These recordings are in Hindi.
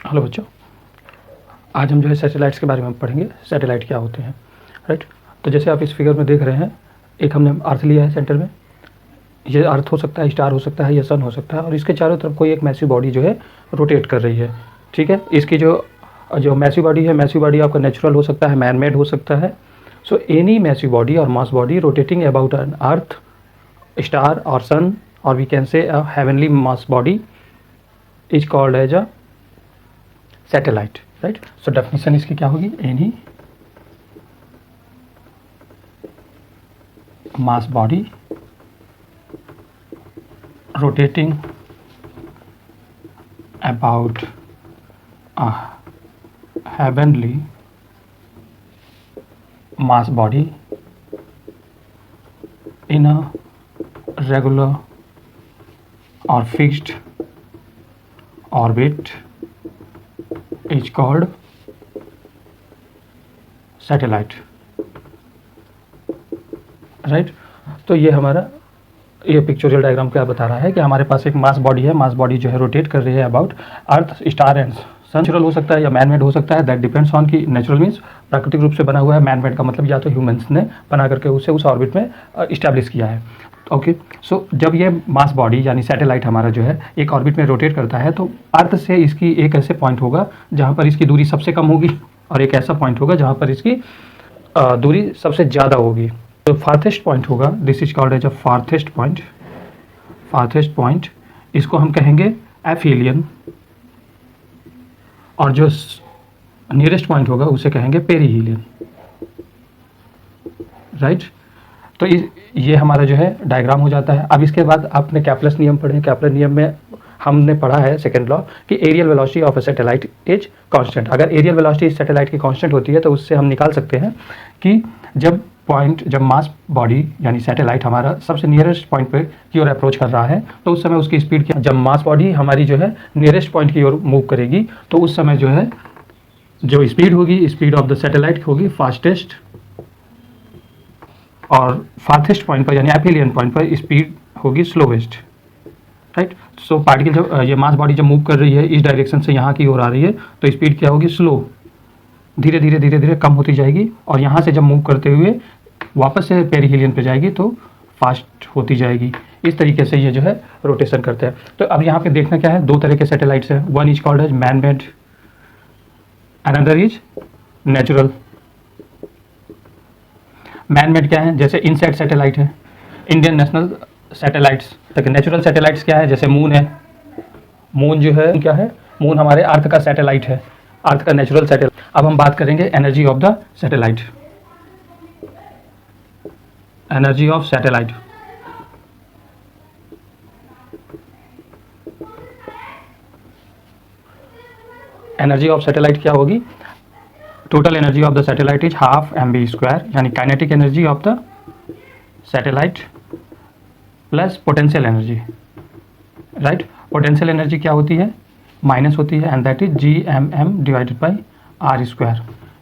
हेलो बच्चों, आज हम जो है सैटेलाइट्स के बारे में पढ़ेंगे। सैटेलाइट क्या होते हैं, राइट। तो जैसे आप इस फिगर में देख रहे हैं, एक हमने अर्थ लिया है सेंटर में। ये अर्थ हो सकता है, स्टार हो सकता है, या सन हो सकता है, और इसके चारों तरफ कोई एक मैसिव बॉडी जो है रोटेट कर रही है। ठीक है, इसकी जो जो मैसिव बॉडी है, मैसिव बॉडी आपका नेचुरल हो सकता है, मैन मेड हो सकता है। सो एनी मैसिव बॉडी और mass body rotating about an earth, star और सन, और we can say a heavenly mass body is called as a satellite, right. So definition इसकी क्या होगी? Any mass body rotating about a heavenly mass body in a regular or fixed orbit is called satellite, right. तो ये हमारा ये पिक्चोरियल डायग्राम क्या बता रहा है कि हमारे पास एक मास बॉडी है। मास बॉडी जो है रोटेट कर रही है about earth, star and sun. Natural हो सकता है या मैन मेड हो सकता है, दैट डिपेंड्स ऑन कि नेचुरल मीन्स प्राकृतिक रूप से बना हुआ है, मैन मेड का मतलब या तो ह्यूमंस ने बना करके उसे उस ऑर्बिट में इस्टेब्लिश किया है। ओके, सो जब ये मास बॉडी यानी सैटेलाइट हमारा जो है एक ऑर्बिट में रोटेट करता है, तो अर्थ से इसकी एक ऐसे पॉइंट होगा जहाँ पर इसकी दूरी सबसे कम होगी, और एक ऐसा पॉइंट होगा जहाँ पर इसकी दूरी सबसे ज़्यादा होगी। तो फार्थेस्ट पॉइंट होगा, this is called as a farthest point. Farthest point इसको हम कहेंगे एफिलियन, और जो नियरेस्ट पॉइंट होगा उसे कहेंगे पेरीहिलियन, राइट। तो ये हमारा जो है डायग्राम हो जाता है। अब इसके बाद आपने कैप्लस नियम पढ़े। कैप्लस नियम में हमने पढ़ा है सेकेंड लॉ कि areal velocity of a satellite is constant. अगर एरियल वेलोसिटी इस सैटेलाइट की कांस्टेंट होती है तो उससे हम निकाल सकते हैं कि जब मास बॉडी यानी सैटेलाइट हमारा सबसे नियरेस्ट पॉइंट पे की ओर अप्रोच कर रहा है, तो उस समय उसकी स्पीड क्या, जब मास बॉडी हमारी जो है नियरेस्ट पॉइंट की ओर मूव करेगी, तो उस समय जो है जो स्पीड होगी, स्पीड ऑफ द सैटेलाइट होगी फास्टेस्ट, और फार्थेस्ट पॉइंट पर यानी एफिलियन पॉइंट पर स्पीड होगी स्लोवेस्ट, राइट। सो पार्टिकल जब ये मास बॉडी जब मूव कर रही है इस डायरेक्शन से यहाँ की ओर आ रही है, तो स्पीड क्या होगी? स्लो, धीरे धीरे धीरे धीरे कम होती जाएगी, और यहाँ से जब मूव करते हुए वापस से पेरीहिलियन पे जाएगी तो फास्ट होती जाएगी। इस तरीके से ये जो है रोटेशन करते हैं। तो अब यहाँ पे देखना क्या है, दो तरह के सैटेलाइट्स हैं। One is called as man made, another is natural. Man made क्या है? जैसे इनसैट सैटेलाइट है, Indian national satellites. Natural satellites क्या है? जैसे मून है। मून जो है क्या है? मून हमारे अर्थ का सैटेलाइट है, अर्थ का नेचुरल सैटेलाइट। अब हम बात करेंगे energy of the satellite. Energy of satellite, energy of satellite क्या होगी? Total energy of the satellite is half mv², यानी kinetic energy of the satellite plus potential energy, right. Potential energy क्या होती है? माइनस होती है, and that is Gmm divided by r²।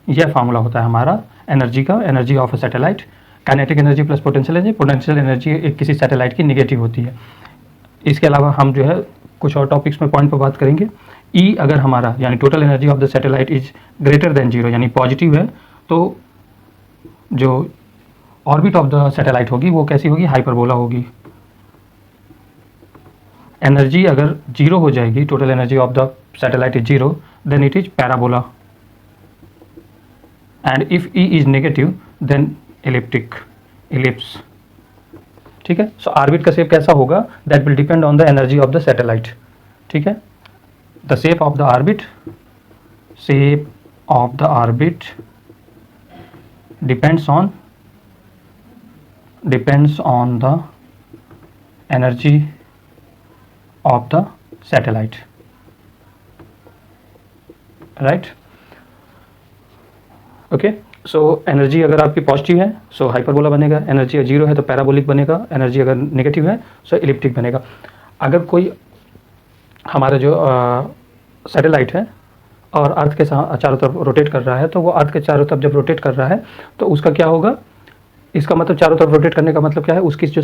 यह फार्मूला होता है हमारा एनर्जी का, energy of a satellite. Kinetic energy plus potential energy. Potential energy एक किसी सैटेलाइट की निगेटिव होती है। इसके अलावा हम जो है कुछ और टॉपिक्स में पॉइंट पर बात करेंगे। ई अगर हमारा यानी total energy of the satellite is greater than 0 यानी पॉजिटिव है, तो जो ऑर्बिट ऑफ द सैटेलाइट होगी वो कैसी होगी? हाइपरबोला होगी। एनर्जी अगर 0 हो जाएगी, total energy of the satellite is 0, then it is parabola, and if E is negative then elliptic, ellipse, ठीक है। सो ऑर्बिट का शेप कैसा होगा? That will depend on the energy of the satellite, ठीक है। The shape of the orbit, shape of the orbit depends on the energy of the satellite, right. Okay, so energy अगर आपकी पॉजिटिव है सो हाइपरबोला बनेगा, एनर्जी 0 है तो पैराबोलिक बनेगा, एनर्जी अगर नेगेटिव है सो एलिप्टिक बनेगा। अगर कोई हमारा जो सैटेलाइट है और अर्थ के चारों तरफ रोटेट कर रहा है, तो वो अर्थ के चारों तरफ जब रोटेट कर रहा है तो उसका क्या होगा? इसका मतलब चारों तरफ रोटेट करने का मतलब क्या है? उसकी जो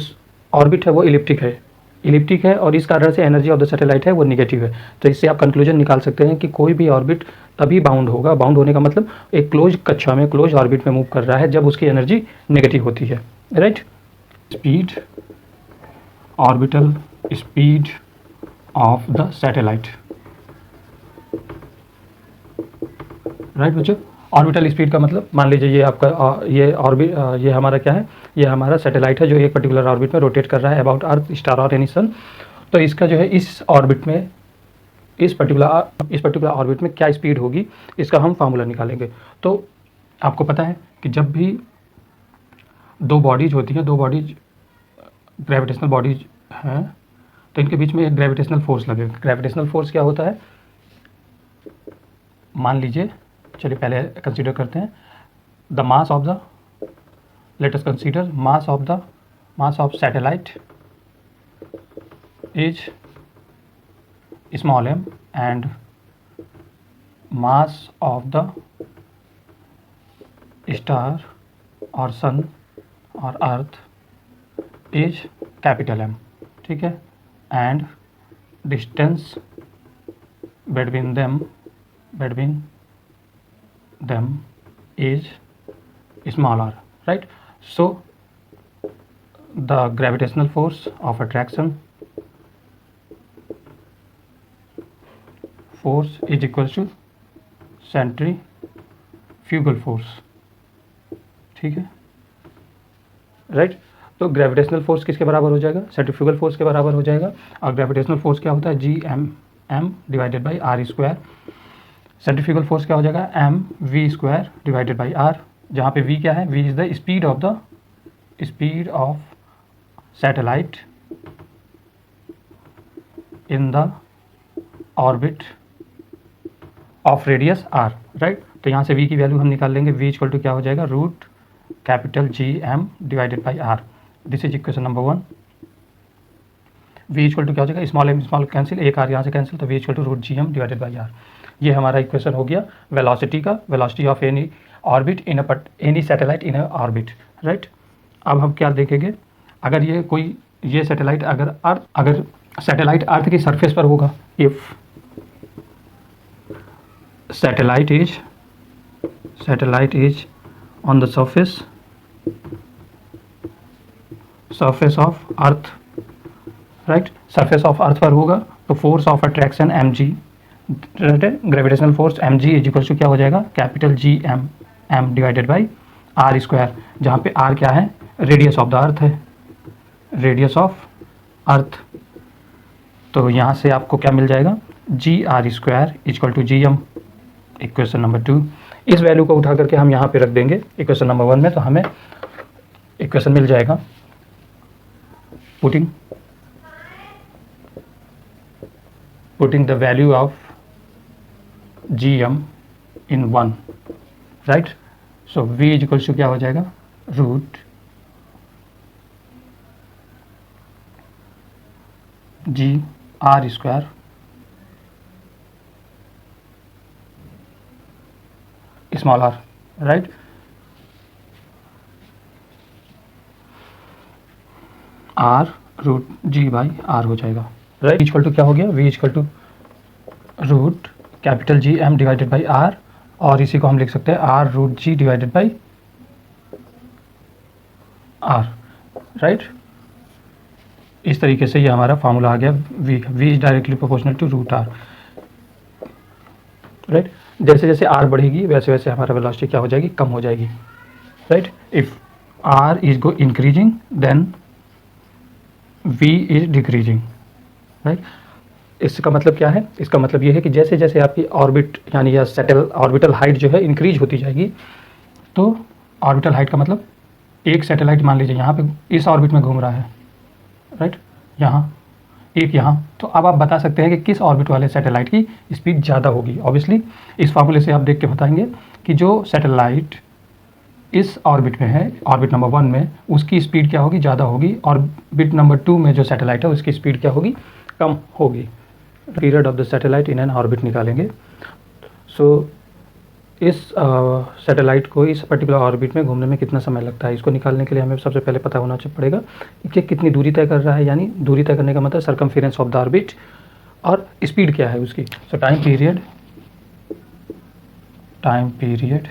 ऑर्बिट है वो इलिप्टिक है, इलिप्टिक है और इस कारण से एनर्जी ऑफ द सैटेलाइट है वो निगेटिव है। तो इससे आप कंक्लूजन निकाल सकते हैं कि कोई भी ऑर्बिट तभी बाउंड होगा, बाउंड होने का मतलब एक क्लोज कक्षा में, क्लोज ऑर्बिट में मूव कर रहा है जब उसकी एनर्जी नेगेटिव होती है, right. Speed, orbital speed of the satellite, right बच्चों। ऑर्बिटल स्पीड का मतलब मान लीजिए ये आपका ये हमारा क्या है, ये हमारा सैटेलाइट है जो एक पर्टिकुलर ऑर्बिट में रोटेट कर रहा है अबाउट अर्थ, स्टार और एनी सन। तो इसका जो है इस ऑर्बिट में, इस पर्टिकुलर ऑर्बिट में क्या स्पीड होगी, इसका हम फार्मूला निकालेंगे। तो आपको पता है कि जब भी दो बॉडीज होती हैं, दो बॉडीज ग्रेविटेशनल बॉडीज हैं, तो इनके बीच में एक ग्रेविटेशनल फोर्स लगेगा। ग्रेविटेशनल फोर्स क्या होता है, मान लीजिए, चलिए पहले कंसीडर करते हैं the mass of the, let us consider mass of satellite is small m and mass of the star or sun or earth is capital M, ठीक है, and distance between them is small r, right? So the gravitational force of attraction force is equals to centrifugal force, ठीक है, राइट। तो ग्रेविटेशनल फोर्स किसके बराबर हो जाएगा, सेंट्रीफ्यूगल फोर्स के बराबर हो जाएगा। और ग्रेविटेशनल फोर्स क्या होता है, GM divided by R square. Centrifugal force क्या हो जाएगा, MV square divided by R, जहाँ पे V क्या है, V is the speed of satellite in the orbit of radius r, right. तो यहाँ से v की वैल्यू हम निकाल लेंगे, v इक्वल टू क्या हो जाएगा, root capital GM divided by r। This is equation number 1। v equal to क्या हो जाएगा, स्मॉल m स्मॉल कैंसिल, एक r यहाँ से कैंसिल, तो v equal to root GM divided by r। ये हमारा इक्वेशन हो गया वेलोसिटी का, velocity of any orbit in any satellite in orbit, right. अब हम क्या देखेंगे, अगर ये सैटेलाइट अगर सैटेलाइट अर्थ की सरफेस पर होगा, if satellite is on the surface of earth, right, surface of earth पर होगा, तो force of attraction mg, right, gravitational force mg is equal to क्या हो जाएगा, capital GM m divided by r square, जहाँ पे r क्या है, रेडियस ऑफ द अर्थ है, रेडियस ऑफ अर्थ। तो यहाँ से आपको क्या मिल जाएगा, GR square equal to GM, equation number 2। इस वैल्यू को उठा करके हम यहाँ पे रख देंगे इक्वेशन नंबर 1 में, तो हमें इक्वेशन मिल जाएगा, putting the value of GM in 1, right. So V is equal to क्या हो जाएगा, root GR square small r, right. r root G by R हो जाएगा, राइट। इक्वल टू क्या हो गया, V equal to root capital GM divided by R, और इसी को हम लिख सकते हैं R root G divided by R, right. इस तरीके से ये हमारा फार्मूला आ गया, V is directly proportional to root R, right. जैसे जैसे r बढ़ेगी वैसे वैसे हमारा वेलोसिटी क्या हो जाएगी, कम हो जाएगी, right. If r is go increasing then v is decreasing, right. इसका मतलब क्या है, इसका मतलब ये है कि जैसे जैसे आपकी ऑर्बिट यानी या ऑर्बिटल हाइट जो है इंक्रीज होती जाएगी, तो ऑर्बिटल हाइट का मतलब एक सैटेलाइट मान लीजिए यहाँ पे इस ऑर्बिट में घूम रहा है, राइट, यहाँ एक यहाँ, तो अब आप बता सकते हैं कि किस ऑर्बिट वाले सैटेलाइट की स्पीड ज़्यादा होगी। ऑब्वियसली इस फार्मूले से आप देख के बताएंगे कि जो सैटेलाइट इस ऑर्बिट में है, ऑर्बिट नंबर 1 में, उसकी स्पीड क्या होगी, ज़्यादा होगी, और ऑर्बिट नंबर 2 में जो सैटेलाइट है उसकी स्पीड क्या होगी, कम होगी। Period of the satellite in an orbit निकालेंगे। सो इस सैटेलाइट को इस पर्टिकुलर ऑर्बिट में घूमने में कितना समय लगता है, इसको निकालने के लिए हमें सबसे पहले पता होना पड़ेगा कि कितनी दूरी तय कर रहा है, यानी दूरी तय करने का मतलब सर्कमफेरेंस ऑफ द ऑर्बिट, और स्पीड क्या है उसकी। So time period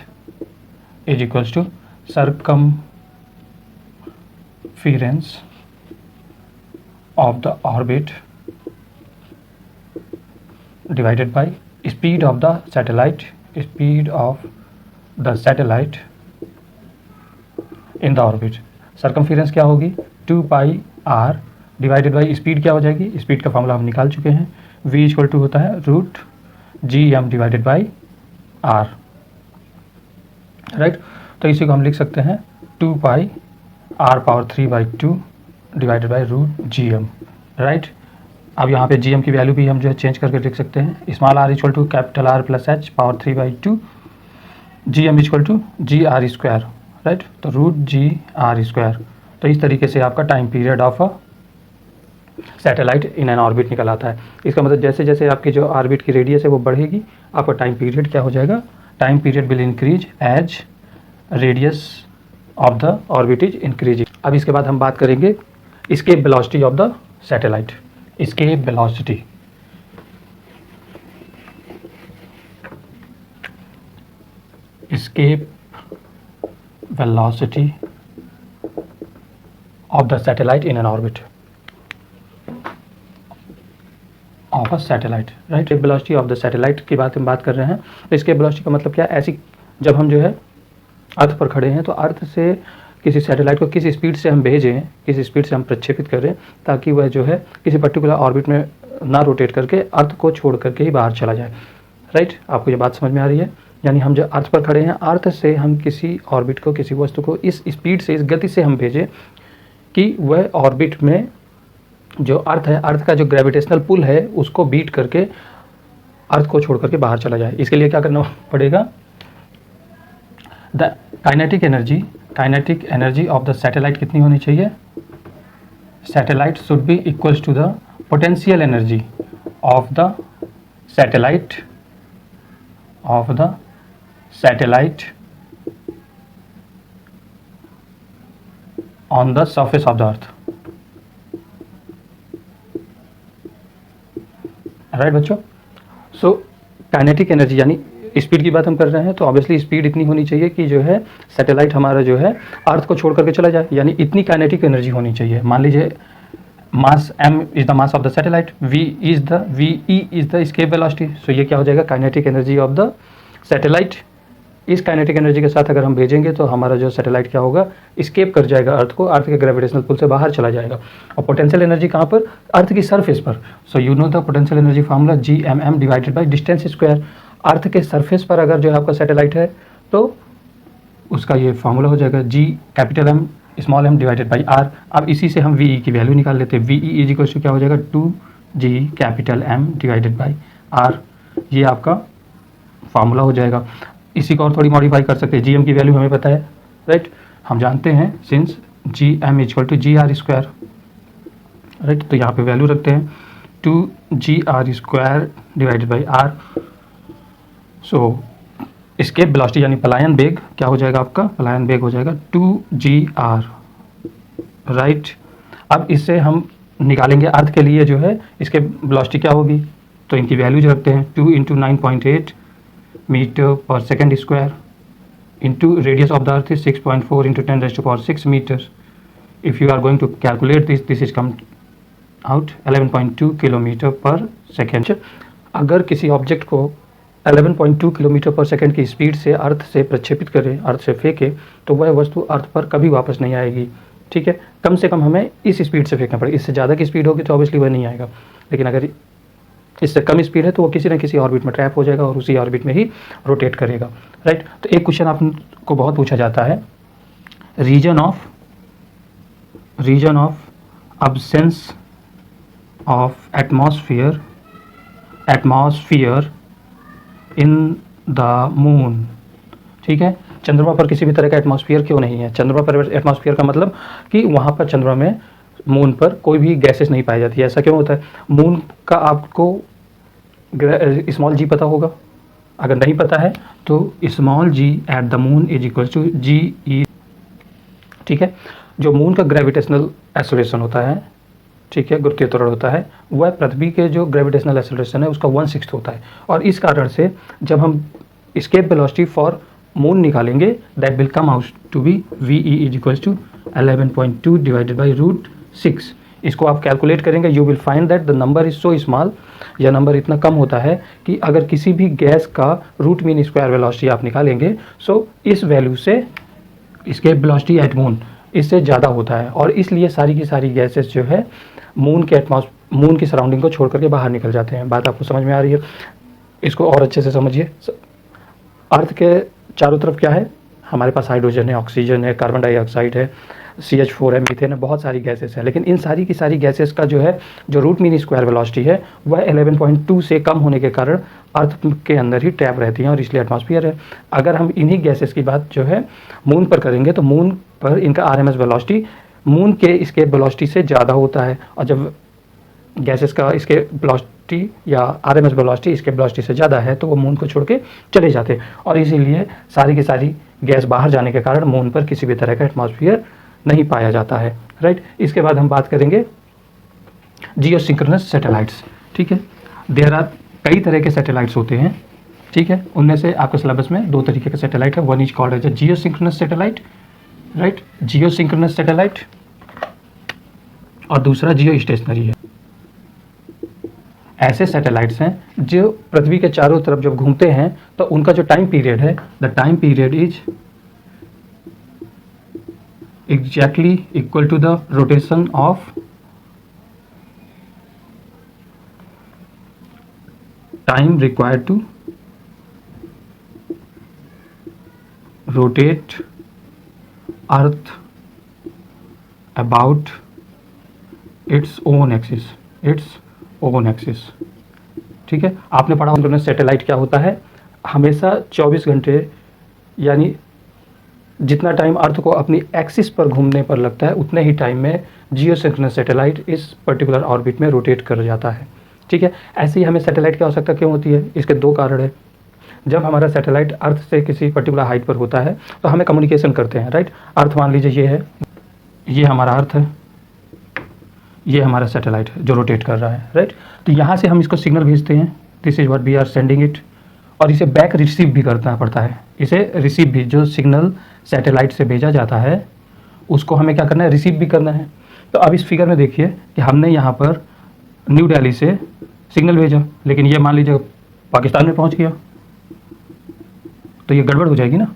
is equals to circumference of the orbit divided by speed of the satellite in the orbit। Circumference क्या होगी 2 pi R divided by speed क्या हो जाएगी, स्पीड का फॉर्मूला हम निकाल चुके हैं, v इक्वल टू होता है root G M divided by R, right. तो इसी को हम लिख सकते हैं 2 pi R power 3/2 divided by root G M, right. अब यहाँ पे जी एम की वैल्यू भी हम जो है चेंज करके लिख सकते हैं, small r equal to capital R plus H power 3/2 G M equal to G R square, right. तो रूट जी आर स्क्वायर। तो इस तरीके से आपका time period of a satellite in an orbit निकल आता है। इसका मतलब जैसे जैसे आपकी जो ऑर्बिट की रेडियस है वो बढ़ेगी, आपका टाइम पीरियड क्या हो जाएगा, time period will increase as radius of the orbit is increasing. अब इसके बाद हम बात करेंगे escape velocity of the satellite. escape velocity of the satellite in an orbit of a satellite, right। velocity of the satellite की बात हम बात कर रहे हैं। तो escape velocity का मतलब क्या है, ऐसी जब हम जो है अर्थ पर खड़े हैं तो अर्थ से किसी सैटेलाइट को किस स्पीड से हम भेजें, किस स्पीड से हम प्रक्षेपित करें ताकि वह जो है किसी पर्टिकुलर ऑर्बिट में ना रोटेट करके अर्थ को छोड़ करके ही बाहर चला जाए, राइट। आपको ये बात समझ में आ रही है, यानी हम जो अर्थ पर खड़े हैं, अर्थ से हम किसी ऑर्बिट को, किसी वस्तु को इस स्पीड से, इस गति से हम भेजें कि वह ऑर्बिट में जो अर्थ है, अर्थ का जो ग्रेविटेशनल पुल है उसको बीट करके अर्थ को छोड़ करके बाहर चला जाए। इसके लिए क्या करना पड़ेगा, the kinetic energy of the satellite कितनी होनी चाहिए, satellite should be equals to the potential energy of the satellite on the surface of the earth, right बच्चों। सो काइनेटिक एनर्जी यानी स्पीड की बात हम कर रहे हैं, तो ऑब्वियसली स्पीड इतनी होनी चाहिए कि जो है सैटेलाइट हमारा जो है अर्थ को छोड़ करके चला जाए, यानी इतनी काइनेटिक एनर्जी होनी चाहिए। मान लीजिए mass m is the mass of the satellite, v is the escape velocity. So ये क्या हो जाएगा, kinetic energy of the satellite. इस काइनेटिक एनर्जी के साथ अगर हम भेजेंगे तो हमारा जो सैटेलाइट क्या होगा, एस्केप कर जाएगा अर्थ को, अर्थ के ग्रेविटेशनल पुल से बाहर चला जाएगा। और पोटेंशियल एनर्जी कहाँ पर, अर्थ की सरफेस पर। So you know the potential energy formula Gmm divided by distance square. Earth के सरफेस पर अगर जो है आपका सैटेलाइट है तो उसका ये फार्मूला हो जाएगा G capital M small m divided by R। अब इसी से हम VE की वैल्यू निकाल लेते हैं, VE इज इक्वल टू क्या हो जाएगा 2G capital M divided by R। ये आपका फार्मूला हो जाएगा। इसी को और थोड़ी मॉडिफाई कर सकते हैं, GM की वैल्यू हमें पता है, राइट। हम जानते हैं since GM equal to GR square, right. तो यहाँ पे वैल्यू रखते हैं 2GR square divided by R। So escape velocity यानी पलायन वेग क्या हो जाएगा आपका, पलायन वेग हो जाएगा 2GR, राइट। अब इससे हम निकालेंगे अर्थ के लिए जो है इसके वेलोसिटी क्या होगी, तो इनकी वैल्यूज रखते हैं 2 × 9.8 metre per second square into radius of the earth is 6.4 × 10⁻6 metre. If you are going to calculate this is come out 11.2 kilometre per second. अगर किसी ऑब्जेक्ट को 11.2 किलोमीटर पर सेकेंड की स्पीड से अर्थ से प्रक्षेपित करें, अर्थ से फेंके, तो वह वस्तु अर्थ पर कभी वापस नहीं आएगी, ठीक है। कम से कम हमें इस स्पीड से फेंकना पड़ेगा, इससे ज़्यादा की स्पीड होगी तो ऑब्वियसली वह नहीं आएगा, लेकिन अगर इससे कम स्पीड है तो वो किसी न किसी ऑर्बिट में ट्रैप हो जाएगा और उसी ऑर्बिट में ही रोटेट करेगा, राइट। तो एक क्वेश्चन आपको बहुत पूछा जाता है, reason of absence of atmosphere in the moon, ठीक है। चंद्रमा पर किसी भी तरह का एटमॉस्फेयर क्यों नहीं है, चंद्रमा पर एटमॉस्फेयर का मतलब कि वहाँ पर चंद्रमा में, मून पर कोई भी गैसेस नहीं पाई जाती है। ऐसा क्यों होता है, मून का आपको स्मॉल g पता होगा, अगर नहीं पता है तो small g at the moon is equal to G E, ठीक है। जो मून का ग्रेविटेशनल एक्सेलरेशन होता है, ठीक है, गुरुत्वीय त्वरण होता है, वह पृथ्वी के जो ग्रेविटेशनल एक्सेलरेशन है उसका 1/6 होता है। और इस कारण से जब हम एस्केप वेलोसिटी फॉर मून निकालेंगे, that will come out to be V E is equal to 11.2 divided by √6। इसको आप कैलकुलेट करेंगे, you will find that the number is so small, यह नंबर इतना कम होता है कि अगर किसी भी गैस का रूट मीन स्क्वायर वेलोसिटी आप निकालेंगे, सो इस वैल्यू से एस्केप वेलोसिटी एट मून इससे ज़्यादा होता है। और इसलिए सारी की सारी गैसेस जो है मून के मून की सराउंडिंग को छोड़ करके बाहर निकल जाते हैं। बात आपको समझ में आ रही है? इसको और अच्छे से समझिए। अर्थ के चारों तरफ क्या है? हमारे पास हाइड्रोजन है, ऑक्सीजन है, कार्बन डाइऑक्साइड है, CH4 है, मीथेन है, बहुत सारी गैसेस है। लेकिन इन सारी की सारी गैसेस का जो है जो रूट मीन स्क्वायर वेलोसिटी है वह 11.2 से कम होने के कारण अर्थ के अंदर ही ट्रैप रहती हैं और इसलिए एटमॉस्फेयर है। अगर हम इन्हीं गैसेस की बात जो है मून पर करेंगे तो मून पर इनका RMS वेलोसिटी मून के एस्केप वेलोसिटी से ज़्यादा होता है। और जब गैसेस का एस्केप वेलोसिटी या RMS वेलोसिटी एस्केप वेलोसिटी से ज़्यादा है तो वो मून को छोड़ के चले जाते हैं और इसीलिए सारी की सारी गैस बाहर जाने के कारण मून पर किसी भी तरह का एटमॉस्फेयर नहीं पाया जाता है, राइट। इसके बाद हम बात करेंगे जियोसिंक्रोनस सैटेलाइट्स, ठीक है। देयर आर कई तरह के सैटेलाइट्स होते हैं, ठीक है। उनमें से आपके सिलेबस में 2 तरीके के सैटेलाइट है। One is called as geosynchronous satellite, right, geosynchronous satellite, और दूसरा जियो स्टेशनरी है। ऐसे सैटेलाइट्स हैं जो पृथ्वी के चारों तरफ जब घूमते हैं तो उनका जो टाइम पीरियड है, the time period is exactly equal to the rotation of time required to rotate Earth about its own axis, ठीक है। आपने पढ़ा होगा सैटेलाइट क्या होता है, हमेशा 24 घंटे यानी जितना टाइम अर्थ को अपनी एक्सिस पर घूमने पर लगता है उतने ही टाइम में जियोसिंक्रोनस सैटेलाइट इस पर्टिकुलर ऑर्बिट में रोटेट कर जाता है, ठीक है। ऐसे ही हमें सैटेलाइट की आवश्यकता क्यों होती है? इसके 2 कारण है। जब हमारा सैटेलाइट अर्थ से किसी पर्टिकुलर हाइट पर होता है तो हमें कम्युनिकेशन करते हैं, राइट। अर्थ मान लीजिए ये है, ये हमारा अर्थ है, ये हमारा सैटेलाइट है जो रोटेट कर रहा है, राइट। तो यहाँ से हम इसको सिग्नल भेजते हैं, this is what we are sending it, और इसे बैक रिसीव भी करना पड़ता है। इसे रिसीव भी, जो सिग्नल सैटेलाइट से भेजा जाता है उसको हमें क्या करना है? रिसीव भी करना है। तो अब इस फिगर में देखिए कि हमने यहाँ पर न्यू दिल्ली से सिग्नल भेजा, लेकिन ये मान लीजिए पाकिस्तान में पहुँच गया तो ये गड़बड़ हो जाएगी ना।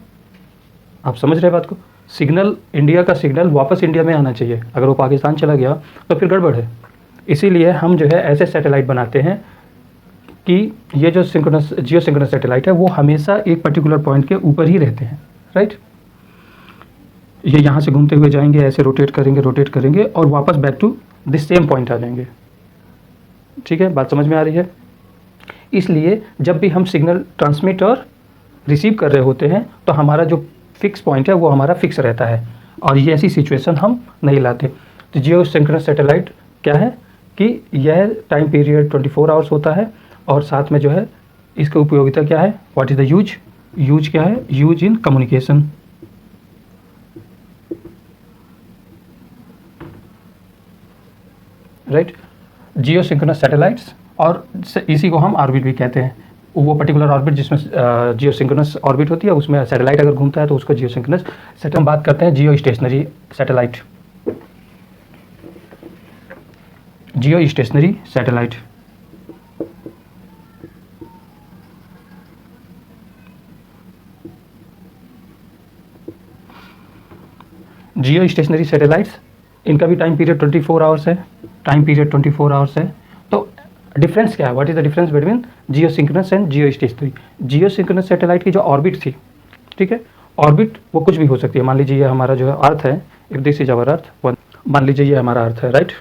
आप समझ रहे बात को? सिग्नल, इंडिया का सिग्नल वापस इंडिया में आना चाहिए, अगर वो पाकिस्तान चला गया तो फिर गड़बड़ है। इसीलिए हम जो है ऐसे सैटेलाइट बनाते हैं कि ये जो जियोसिंक्रोनस सैटेलाइट है वो हमेशा एक पर्टिकुलर पॉइंट के ऊपर ही रहते हैं, राइट। ये यहाँ से घूमते हुए जाएंगे, ऐसे रोटेट करेंगे और वापस back to this same point आ जाएंगे, ठीक है। बात समझ में आ रही है? इसलिए जब भी हम सिग्नल ट्रांसमिट और रिसीव कर रहे होते हैं तो हमारा जो फिक्स पॉइंट है वो हमारा फिक्स रहता है और ये ऐसी सिचुएशन हम नहीं लाते। तो जियोसिंक्रोनस सैटेलाइट क्या है कि यह टाइम पीरियड 24 आवर्स होता है और साथ में जो है इसकी उपयोगिता क्या है? व्हाट इज़ द यूज क्या है? Use in communication, right. Geosynchronous satellites, और इसी को हम ऑर्बिट भी कहते हैं। वो पर्टिकुलर ऑर्बिट जिसमें जियोसिंक्रोनस ऑर्बिट होती है उसमें सैटेलाइट अगर घूमता है तो उसको जियोसिंक्रोनस सैटेलाइट। हम बात करते हैं जियो स्टेशनरी सैटेलाइट। जियो स्टेशनरी सैटेलाइट, जियो स्टेशनरी सैटेलाइट्स, इनका भी टाइम पीरियड 24 आवर्स है, तो डिफरेंस क्या है? What is the difference between geosynchronous and Jio stationery? Geosynchronous satellite की जो ऑर्बिट थी, ठीक है, ऑर्बिट वो कुछ भी हो सकती है। मान लीजिए ये हमारा जो है अर्थ है, if this is our earth, मान लीजिए ये हमारा अर्थ है, राइट।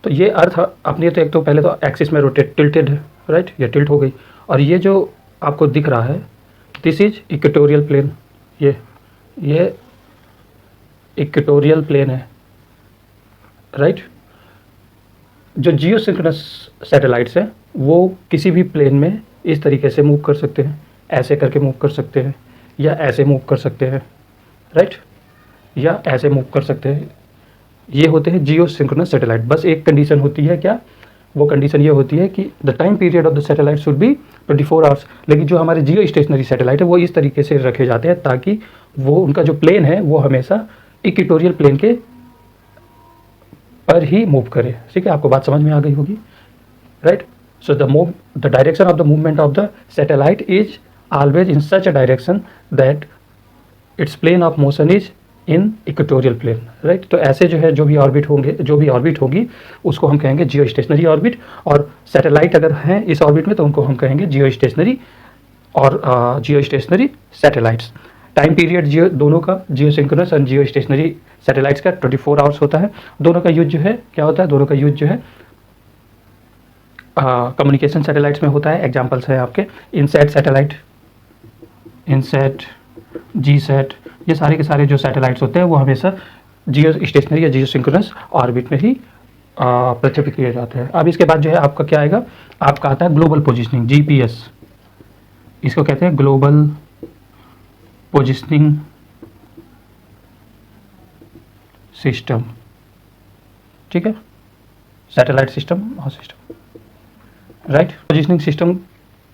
तो ये अर्थ अपनी तो एक तो पहले तो एक्सिस में टिल्टेड है, राइट, ये टिल्ट हो गई। और ये जो आपको दिख रहा है दिस इज इक्वेटोरियल प्लेन, ये इक्वेटोरियल प्लेन है, राइट। जो जियोसिंक्रोनस सैटेलाइट्स हैं वो किसी भी प्लेन में इस तरीके से मूव कर सकते हैं, ऐसे करके मूव कर सकते हैं, या ऐसे मूव कर सकते हैं, राइट, या ऐसे मूव कर सकते हैं। ये होते हैं जियो सिंक्रोनस सैटेलाइट। बस एक कंडीशन होती है, क्या वो कंडीशन ये होती है कि the time period of the satellite should B 24 hours. लेकिन जो हमारे जियो स्टेशनरी सैटेलाइट है वो इस तरीके से रखे जाते हैं ताकि वो उनका जो प्लेन है वो हमेशा इक्वेटोरियल प्लेन के पर ही मूव करे। ठीक है, आपको बात समझ में आ गई होगी, right. So the direction of the movement of the satellite is always in such a direction that its plane of motion is in equatorial plane, right. तो ऐसे जो है जो भी ऑर्बिट होगी उसको हम कहेंगे जियो स्टेशनरी ऑर्बिट, और सैटेलाइट अगर हैं इस ऑर्बिट में तो उनको हम कहेंगे जियो स्टेशनरी और जियो स्टेशनरी सैटेलाइट्स। टाइम पीरियड दोनों का, जियो सिंक्रोनस और जियो स्टेशनरी सैटेलाइट्स का 24 आवर्स होता है। दोनों का यूज जो है क्या होता है, दोनों का यूज जो है कम्युनिकेशन सैटेलाइट्स में होता है। एग्जाम्पल्स हैं आपके इनसैट सैटेलाइट, इनसैट, जीसैट, ये सारे के सारे जो सैटेलाइट्स होते हैं वो हमेशा जियो स्टेशनरी या जियो सिंक्रोनस ऑर्बिट में ही प्रक्षेपित किए जाते हैं। अब इसके बाद जो है आपका क्या आएगा, आपका आता है ग्लोबल पोजिशनिंग, GPS। इसको कहते हैं ग्लोबल पोजिशनिंग सिस्टम, ठीक है, सैटेलाइट सिस्टम और system, right. Positioning system,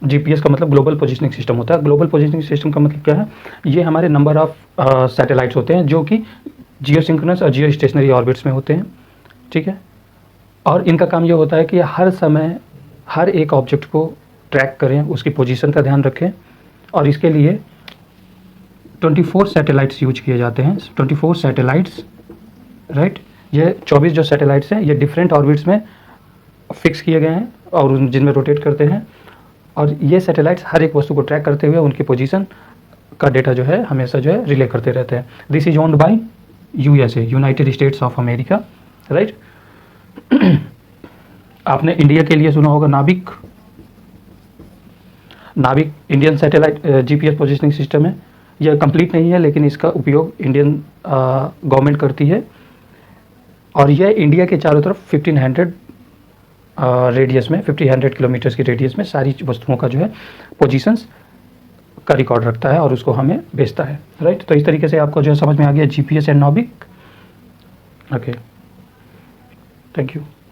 GPS का मतलब ग्लोबल पोजिशनिंग सिस्टम होता है। ग्लोबल पोजिशनिंग सिस्टम का मतलब क्या है, ये हमारे नंबर ऑफ सैटेलाइट्स होते हैं जो कि जियो सिंक्रोनस और जियो स्टेशनरी ऑर्बिट्स में होते हैं, ठीक है। और इनका काम ये होता है कि हर समय हर एक ऑब्जेक्ट को ट्रैक करें, उसकी पोजीशन का ध्यान रखें, और इसके लिए 24 सैटेलाइट्स यूज किए जाते हैं। 24 सैटेलाइट्स, राइट। ये 24 जो सैटेलाइट्स हैं ये डिफरेंट ऑर्बिट्स में फिक्स किए गए हैं और जिनमें रोटेट करते हैं, और ये सैटेलाइट्स हर एक वस्तु को ट्रैक करते हुए उनकी पोजीशन का डेटा जो है हमेशा जो है रिले करते रहते हैं। This is owned by USA, United states of America, right. आपने इंडिया के लिए सुना होगा नाविक। नाविक Indian satellite GPS positioning system है। यह कंप्लीट नहीं है लेकिन इसका उपयोग इंडियन गवर्नमेंट करती है, और यह इंडिया के चारों तरफ 1500 रेडियस में, 1500 किलोमीटर्स की रेडियस में सारी वस्तुओं का जो है पोजीशंस का रिकॉर्ड रखता है और उसको हमें भेजता है, राइट। तो इस तरीके से आपको जो है समझ में आ गया GPS एंड नाविक। Okay, thank you.